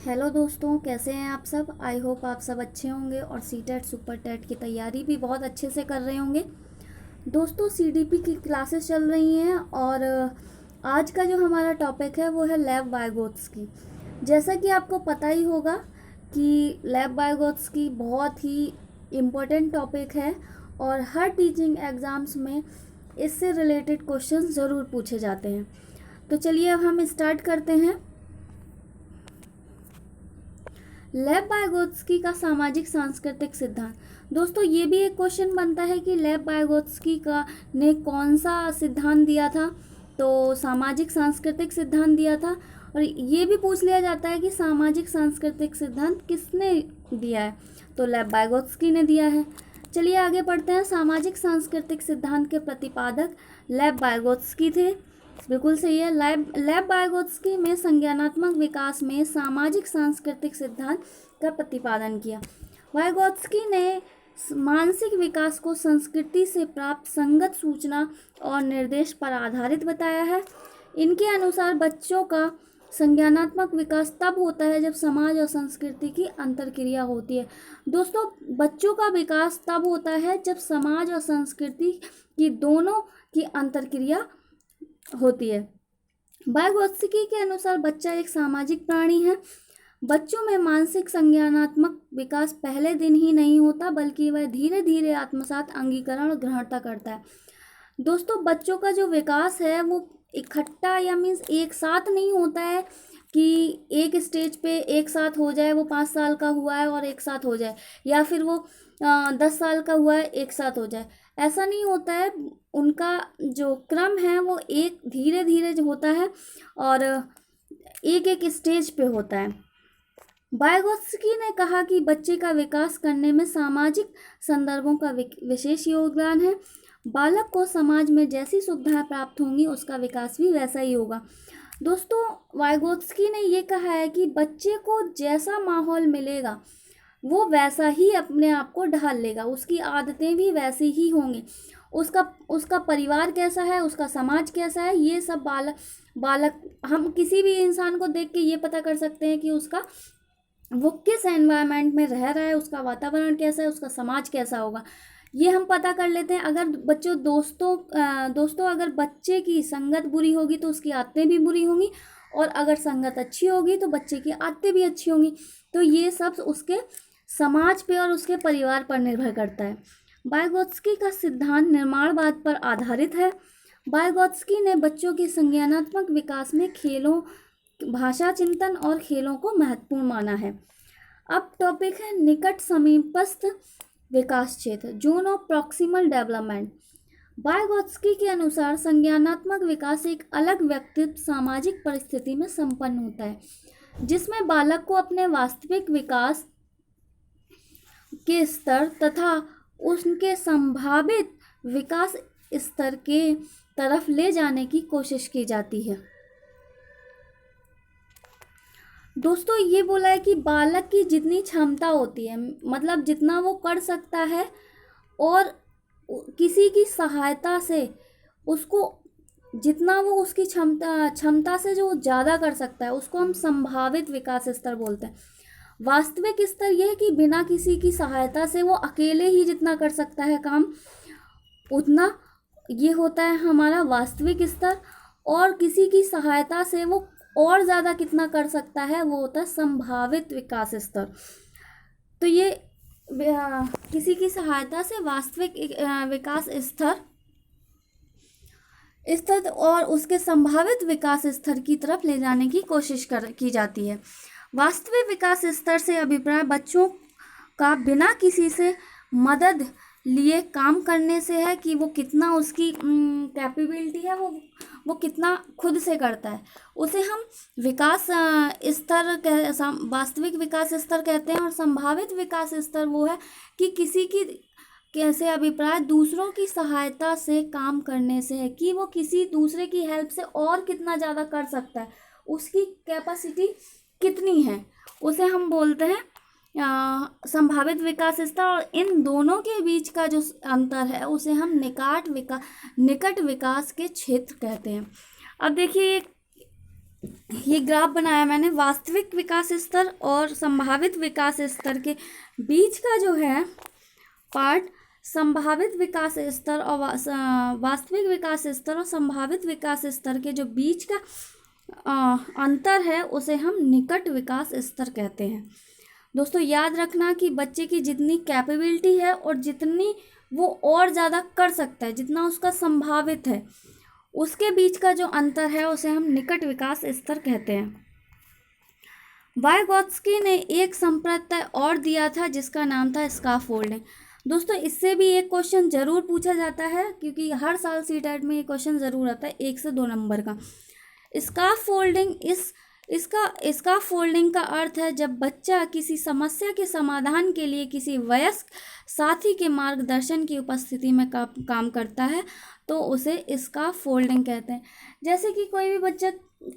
Hello दोस्तों, कैसे हैं आप सब। आई होप आप सब अच्छे होंगे और सीटेट सुपर टेट की तैयारी भी बहुत अच्छे से कर रहे होंगे। दोस्तों, सीडीपी की क्लासेस चल रही हैं और आज का जो हमारा टॉपिक है वो है लैब बायोगोट्स की। जैसा कि आपको पता ही होगा कि लैब बायोगोट्स की बहुत ही इम्पोर्टेंट टॉपिक है और हर टीचिंग एग्ज़ाम्स में इससे रिलेटेड क्वेश्चंस ज़रूर पूछे जाते हैं। तो चलिए अब हम स्टार्ट करते हैं। लेव वाइगोत्स्की का सामाजिक सांस्कृतिक सिद्धांत। दोस्तों, ये भी एक क्वेश्चन बनता है कि लेव वाइगोत्स्की का ने कौन सा सिद्धांत दिया था। तो सामाजिक सांस्कृतिक सिद्धांत दिया था। और ये भी पूछ लिया जाता है कि सामाजिक सांस्कृतिक सिद्धांत किसने दिया है। तो लेव वाइगोत्स्की ने दिया है। चलिए आगे बढ़ते हैं। सामाजिक सांस्कृतिक सिद्धांत के प्रतिपादक लेव वाइगोत्स्की थे। बिल्कुल सही है। लेव वाइगोत्स्की में संज्ञानात्मक विकास में सामाजिक सांस्कृतिक सिद्धांत का प्रतिपादन किया। वाइगोत्स्की ने मानसिक विकास को संस्कृति से प्राप्त संगत सूचना और निर्देश पर आधारित बताया है। इनके अनुसार बच्चों का संज्ञानात्मक विकास तब होता है जब समाज और संस्कृति की अंतर्क्रिया होती है। दोस्तों, बच्चों का विकास तब होता है जब समाज और संस्कृति की दोनों की अंतर्क्रिया होती है। वाइगोत्स्की के अनुसार बच्चा एक सामाजिक प्राणी है। बच्चों में मानसिक संज्ञानात्मक विकास पहले दिन ही नहीं होता, बल्कि वह धीरे धीरे आत्मसात, अंगीकरण और ग्रहणता करता है। दोस्तों, बच्चों का जो विकास है वो इकट्ठा या मीन्स एक साथ नहीं होता है कि एक स्टेज पे एक साथ हो जाए। वो 5 साल का हुआ है और एक साथ हो जाए, या फिर वो 10 साल का हुआ है एक साथ हो जाए। ऐसा नहीं होता है। उनका जो क्रम है वो एक धीरे धीरे जो होता है और एक एक स्टेज पे होता है। वाइगोत्स्की ने कहा कि बच्चे का विकास करने में सामाजिक संदर्भों का विशेष योगदान है। बालक को समाज में जैसी सुविधाएं प्राप्त होंगी उसका विकास भी वैसा ही होगा। दोस्तों, वाइगोत्स्की ने ये कहा है कि बच्चे को जैसा माहौल मिलेगा वो वैसा ही अपने आप को ढाल लेगा, उसकी आदतें भी वैसी ही होंगी। उसका परिवार कैसा है, उसका समाज कैसा है, ये सब बालक हम किसी भी इंसान को देख के ये पता कर सकते हैं कि वो किस एनवायरनमेंट में रह रहा है, उसका वातावरण कैसा है, उसका समाज कैसा होगा, ये हम पता कर लेते हैं। अगर दोस्तों अगर बच्चे की संगत बुरी होगी तो उसकी आदतें भी बुरी होंगी, और अगर संगत अच्छी होगी तो बच्चे की आदतें भी अच्छी होंगी। तो ये सब उसके समाज पे और उसके परिवार पर निर्भर करता है। वाइगोत्स्की का सिद्धांत निर्माणवाद पर आधारित है। वाइगोत्स्की ने बच्चों के संज्ञानात्मक विकास में खेलों, भाषा चिंतन और खेलों को महत्वपूर्ण माना है। अब टॉपिक है निकट समीपस्थ विकास क्षेत्र, zone of proximal development. Vygotsky के अनुसार संज्ञानात्मक विकास एक अलग व्यक्तित्व सामाजिक परिस्थिति में संपन्न होता है, जिसमें बालक को अपने वास्तविक विकास के स्तर तथा उनके संभावित विकास स्तर के तरफ ले जाने की कोशिश की जाती है। दोस्तों, ये बोला है कि बालक की जितनी क्षमता होती है, मतलब जितना वो कर सकता है, और किसी की सहायता से उसको जितना वो उसकी क्षमता से जो ज़्यादा कर सकता है उसको हम संभावित विकास स्तर बोलते हैं। वास्तविक स्तर यह है कि बिना किसी की सहायता से वो अकेले ही जितना कर सकता है काम, उतना ये होता है हमारा वास्तविक स्तर। और किसी की सहायता से वो और ज़्यादा कितना कर सकता है वो होता है संभावित विकास स्तर। तो ये किसी की सहायता से वास्तविक विकास स्तर और उसके संभावित विकास स्तर की तरफ ले जाने की कोशिश की जाती है। वास्तविक विकास स्तर से अभिप्राय बच्चों का बिना किसी से मदद लिए काम करने से है कि वो कितना उसकी कैपेबिलिटी है, वो कितना खुद से करता है। उसे हम विकास स्तर वास्तविक विकास स्तर कहते हैं। और संभावित विकास स्तर वो है कि किसी की कैसे अभिप्राय दूसरों की सहायता से काम करने से है, कि वो किसी दूसरे की हेल्प से और कितना ज़्यादा कर सकता है, उसकी कैपेसिटी कितनी है, उसे हम बोलते हैं संभावित विकास स्तर। और इन दोनों के बीच का जो अंतर है उसे हम निकट विकास के क्षेत्र कहते हैं। अब देखिए ये ग्राफ बनाया मैंने वास्तविक विकास स्तर और संभावित विकास स्तर के बीच का जो है पार्ट, संभावित विकास स्तर और वास्तविक विकास स्तर और संभावित विकास स्तर के जो बीच का अंतर है उसे हम निकट विकास स्तर कहते हैं। दोस्तों याद रखना कि बच्चे की जितनी कैपेबिलिटी है और जितनी वो और ज़्यादा कर सकता है, जितना उसका संभावित है, उसके बीच का जो अंतर है उसे हम निकट विकास स्तर कहते हैं। वाइगोत्स्की ने एक संप्रत्यय और दिया था जिसका नाम था स्काफोल्डिंग। दोस्तों इससे भी एक क्वेश्चन जरूर पूछा जाता है, क्योंकि हर साल सीटेट में ये क्वेश्चन ज़रूर आता है 1 से 2 नंबर का। स्काफोल्डिंग इसका फोल्डिंग का अर्थ है जब बच्चा किसी समस्या के समाधान के लिए किसी वयस्क साथी के मार्गदर्शन की उपस्थिति में काम करता है, तो उसे इसका फोल्डिंग कहते हैं। जैसे कि कोई भी बच्चा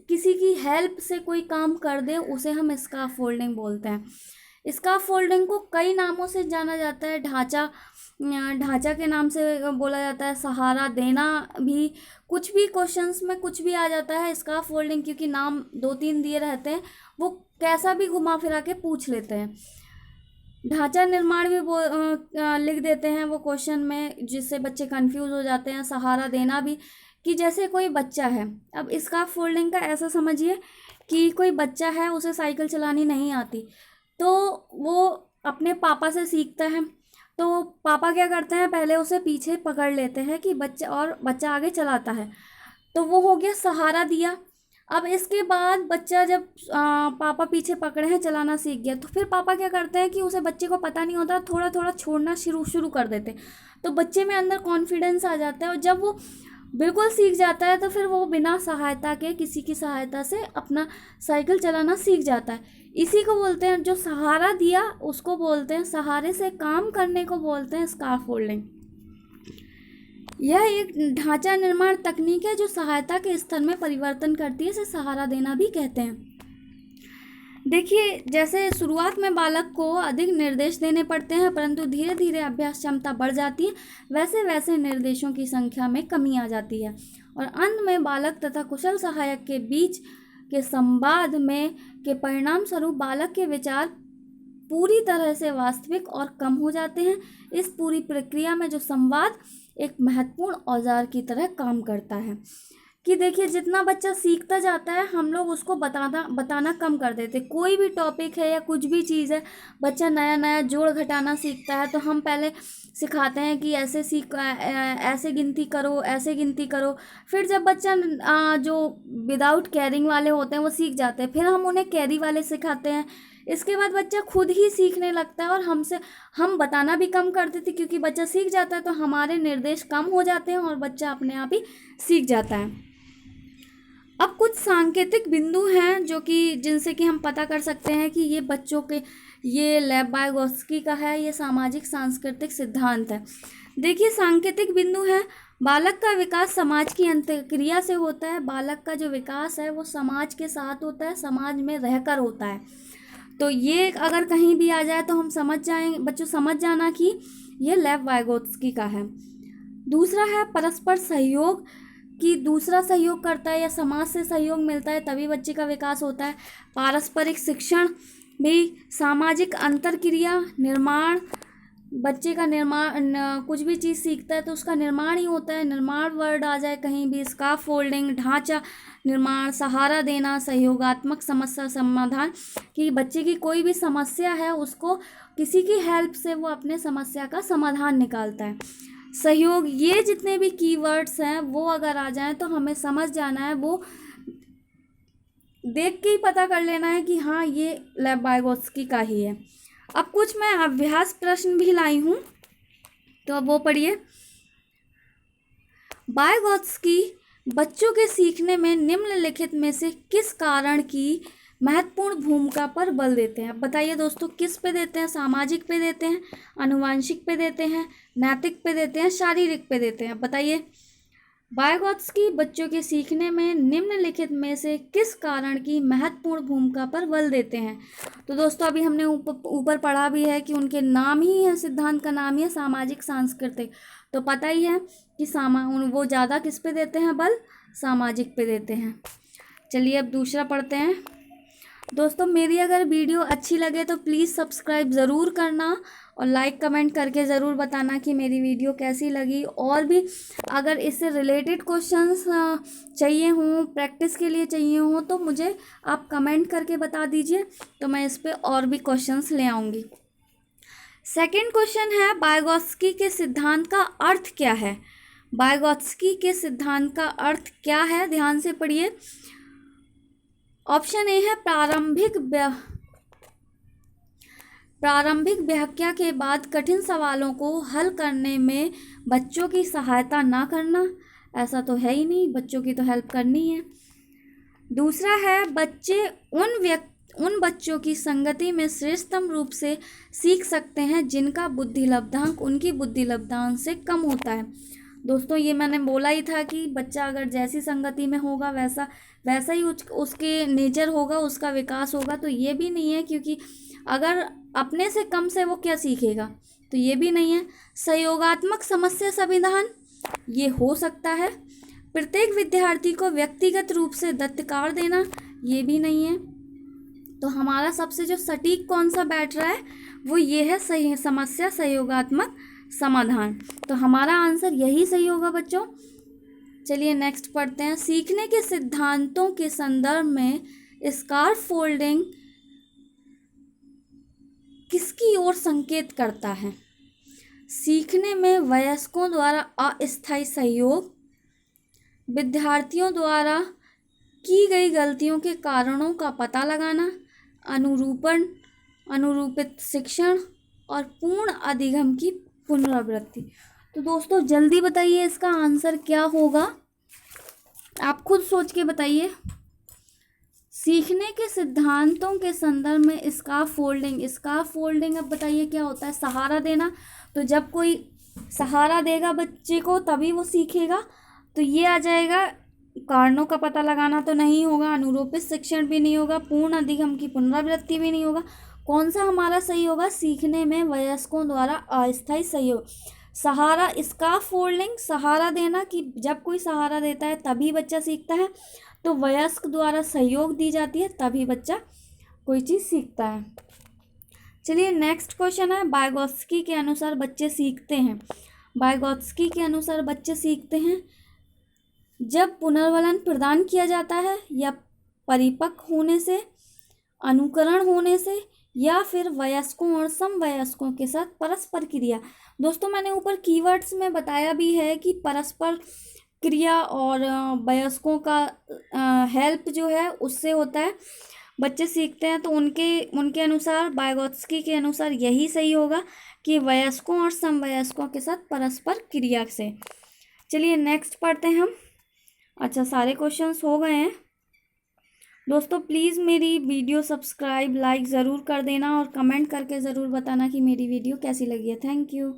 किसी की हेल्प से कोई काम कर दे, उसे हम इसका फोल्डिंग बोलते हैं। इसका फोल्डिंग को कई नामों से जाना जाता है। ढांचा के नाम से बोला जाता है, सहारा देना भी, कुछ भी क्वेश्चंस में कुछ भी आ जाता है इसका फोल्डिंग, क्योंकि नाम 2-3 दिए रहते हैं, वो कैसा भी घुमा फिरा के पूछ लेते हैं। ढांचा निर्माण भी लिख देते हैं वो क्वेश्चन में, जिससे बच्चे कंफ्यूज हो जाते हैं। सहारा देना भी, कि जैसे कोई बच्चा है, अब इसका फोल्डिंग का ऐसा समझिए कि कोई बच्चा है, उसे साइकिल चलानी नहीं आती, तो वो अपने पापा से सीखता है। तो पापा क्या करते हैं, पहले उसे पीछे पकड़ लेते हैं कि बच्चा आगे चलाता है, तो वो हो गया सहारा दिया। अब इसके बाद बच्चा जब पापा पीछे पकड़े हैं, चलाना सीख गया, तो फिर पापा क्या करते हैं कि उसे, बच्चे को पता नहीं होता, थोड़ा थोड़ा छोड़ना शुरू कर देते, तो बच्चे में अंदर कॉन्फिडेंस आ जाता है, और जब वो बिल्कुल सीख जाता है तो फिर वो बिना सहायता के, किसी की सहायता से अपना साइकिल चलाना सीख जाता है। इसी को बोलते हैं, जो सहारा दिया उसको बोलते हैं, सहारे से काम करने को बोलते हैं स्काफोल्डिंग। यह एक ढांचा निर्माण तकनीक है जो सहायता के स्तर में परिवर्तन करती है, इसे सहारा देना भी कहते हैं। देखिए, जैसे शुरुआत में बालक को अधिक निर्देश देने पड़ते हैं, परंतु धीरे धीरे अभ्यास क्षमता बढ़ जाती है, वैसे वैसे निर्देशों की संख्या में कमी आ जाती है, और अंत में बालक तथा कुशल सहायक के बीच के संवाद में के परिणाम स्वरूप बालक के विचार पूरी तरह से वास्तविक और कम हो जाते हैं। इस पूरी प्रक्रिया में जो संवाद एक महत्वपूर्ण औजार की तरह काम करता है, कि देखिए जितना बच्चा सीखता जाता है, हम लोग उसको बताना कम कर देते। कोई भी टॉपिक है या कुछ भी चीज़ है, बच्चा नया नया जोड़ घटाना सीखता है, तो हम पहले सिखाते हैं कि ऐसे गिनती करो, ऐसे गिनती करो। फिर जब बच्चा जो विदाउट कैरिंग वाले होते हैं वो सीख जाते हैं, फिर हम उन्हें कैरी वाले सिखाते हैं। इसके बाद बच्चा खुद ही सीखने लगता है, और हम बताना भी कम कर देते, क्योंकि बच्चा सीख जाता है तो हमारे निर्देश कम हो जाते हैं और बच्चा अपने आप ही सीख जाता है। अब कुछ सांकेतिक बिंदु हैं जो कि जिनसे कि हम पता कर सकते हैं कि ये बच्चों के, ये लेव वाइगोत्स्की का है, ये सामाजिक सांस्कृतिक सिद्धांत है। देखिए सांकेतिक बिंदु है, बालक का विकास समाज की अंतःक्रिया से होता है। बालक का जो विकास है वो समाज के साथ होता है, समाज में रहकर होता है। तो ये अगर कहीं भी आ जाए तो हम समझ जाएंगे, बच्चों समझ जाना कि ये लेव वाइगोत्स्की का है। दूसरा है परस्पर सहयोग, कि दूसरा सहयोग करता है या समाज से सहयोग मिलता है तभी बच्चे का विकास होता है। पारस्परिक शिक्षण भी, सामाजिक अंतरक्रिया, निर्माण, बच्चे का निर्माण, कुछ भी चीज़ सीखता है तो उसका निर्माण ही होता है। निर्माण वर्ड आ जाए कहीं भी, स्काफोल्डिंग, ढांचा निर्माण, सहारा देना, सहयोगात्मक समस्या समाधान, कि बच्चे की कोई भी समस्या है उसको किसी की हेल्प से वो अपने समस्या का समाधान निकालता है। सहयोग, ये जितने भी कीवर्ड्स हैं वो अगर आ जाएं तो हमें समझ जाना है, वो देख के ही पता कर लेना है कि हाँ ये लेव वाइगोत्स्की का ही है। अब कुछ मैं अभ्यास प्रश्न भी लाई हूँ, तो अब वो पढ़िए। वाइगोत्स्की बच्चों के सीखने में निम्नलिखित में से किस कारण की महत्वपूर्ण भूमिका पर बल देते हैं? बताइए दोस्तों, किस पे देते हैं? सामाजिक पे देते हैं, आनुवंशिक पे देते हैं, नैतिक पे देते हैं, शारीरिक पे देते हैं? बताइए। वाइगोत्स्की बच्चों के सीखने में निम्नलिखित में से किस कारण की महत्वपूर्ण भूमिका पर बल देते हैं? तो दोस्तों अभी हमने ऊपर पढ़ा भी है कि उनके नाम ही है, सिद्धांत का नाम ही है सामाजिक सांस्कृतिक, तो पता ही है कि वो ज़्यादा किस पे देते हैं बल? सामाजिक पे देते हैं। चलिए अब दूसरा पढ़ते हैं। दोस्तों मेरी अगर वीडियो अच्छी लगे तो प्लीज़ सब्सक्राइब ज़रूर करना और लाइक कमेंट करके ज़रूर बताना कि मेरी वीडियो कैसी लगी। और भी अगर इससे रिलेटेड क्वेश्चंस चाहिए हों, प्रैक्टिस के लिए चाहिए हों, तो मुझे आप कमेंट करके बता दीजिए, तो मैं इस पर और भी क्वेश्चंस ले आऊँगी। सेकंड क्वेश्चन है, वाइगोत्स्की के सिद्धांत का अर्थ क्या है? वाइगोत्स्की के सिद्धांत का अर्थ क्या है, ध्यान से पढ़िए। ऑप्शन ए है प्रारंभिक व्याख्या के बाद कठिन सवालों को हल करने में बच्चों की सहायता ना करना। ऐसा तो है ही नहीं, बच्चों की तो हेल्प करनी है। दूसरा है, बच्चे उन बच्चों की संगति में श्रेष्ठतम रूप से सीख सकते हैं जिनका बुद्धि लब्धांक उनकी बुद्धि लब्धांक से कम होता है। दोस्तों ये मैंने बोला ही था कि बच्चा अगर जैसी संगति में होगा वैसा ही उसके नेचर होगा, उसका विकास होगा। तो ये भी नहीं है, क्योंकि अगर अपने से कम से वो क्या सीखेगा, तो ये भी नहीं है। सहयोगात्मक समस्या समाधान ये हो सकता है। प्रत्येक विद्यार्थी को व्यक्तिगत रूप से दत्तकार देना, ये भी नहीं है। तो हमारा सबसे जो सटीक कौन सा बैठ रहा है वो ये है, सही समस्या सहयोगात्मक समाधान। तो हमारा आंसर यही सही होगा बच्चों। चलिए नेक्स्ट पढ़ते हैं। सीखने के सिद्धांतों के संदर्भ में स्कार्फोल्डिंग किसकी ओर संकेत करता है? सीखने में वयस्कों द्वारा अस्थायी सहयोग, विद्यार्थियों द्वारा की गई गलतियों के कारणों का पता लगाना, अनुरूपित शिक्षण और पूर्ण अधिगम की पुनरावृत्ति। तो दोस्तों जल्दी बताइए इसका आंसर क्या होगा, आप खुद सोच के बताइए। सीखने के सिद्धांतों के संदर्भ में स्कार्फोल्डिंग अब बताइए क्या होता है? सहारा देना। तो जब कोई सहारा देगा बच्चे को तभी वो सीखेगा, तो ये आ जाएगा। कारणों का पता लगाना तो नहीं होगा, अनुरूपित शिक्षण भी नहीं होगा, पूर्ण अधिगम की पुनरावृत्ति भी नहीं होगा। कौन सा हमारा सही होगा? सीखने में वयस्कों द्वारा अस्थायी सहयोग। सहारा, स्कार्फोल्डिंग सहारा देना, कि जब कोई सहारा देता है तभी बच्चा सीखता है। तो वयस्क द्वारा सहयोग दी जाती है तभी बच्चा कोई चीज़ सीखता है। चलिए नेक्स्ट क्वेश्चन है, वाइगोत्स्की के अनुसार बच्चे सीखते हैं। वाइगोत्स्की के अनुसार बच्चे सीखते हैं जब पुनर्वलन प्रदान किया जाता है, या परिपक्व होने से, अनुकरण होने से, या फिर वयस्कों और समवयस्कों के साथ परस्पर क्रिया। दोस्तों मैंने ऊपर कीवर्ड्स में बताया भी है कि परस्पर क्रिया और वयस्कों का हेल्प जो है उससे होता है, बच्चे सीखते हैं। तो उनके अनुसार, वाइगोत्स्की के अनुसार यही सही होगा कि वयस्कों और समवयस्कों के साथ परस्पर क्रिया से। चलिए नेक्स्ट पढ़ते हैं हम। अच्छा सारे क्वेश्चंस हो गए हैं। दोस्तों प्लीज़ मेरी वीडियो सब्सक्राइब लाइक ज़रूर कर देना और कमेंट करके ज़रूर बताना कि मेरी वीडियो कैसी लगी है। Thank you.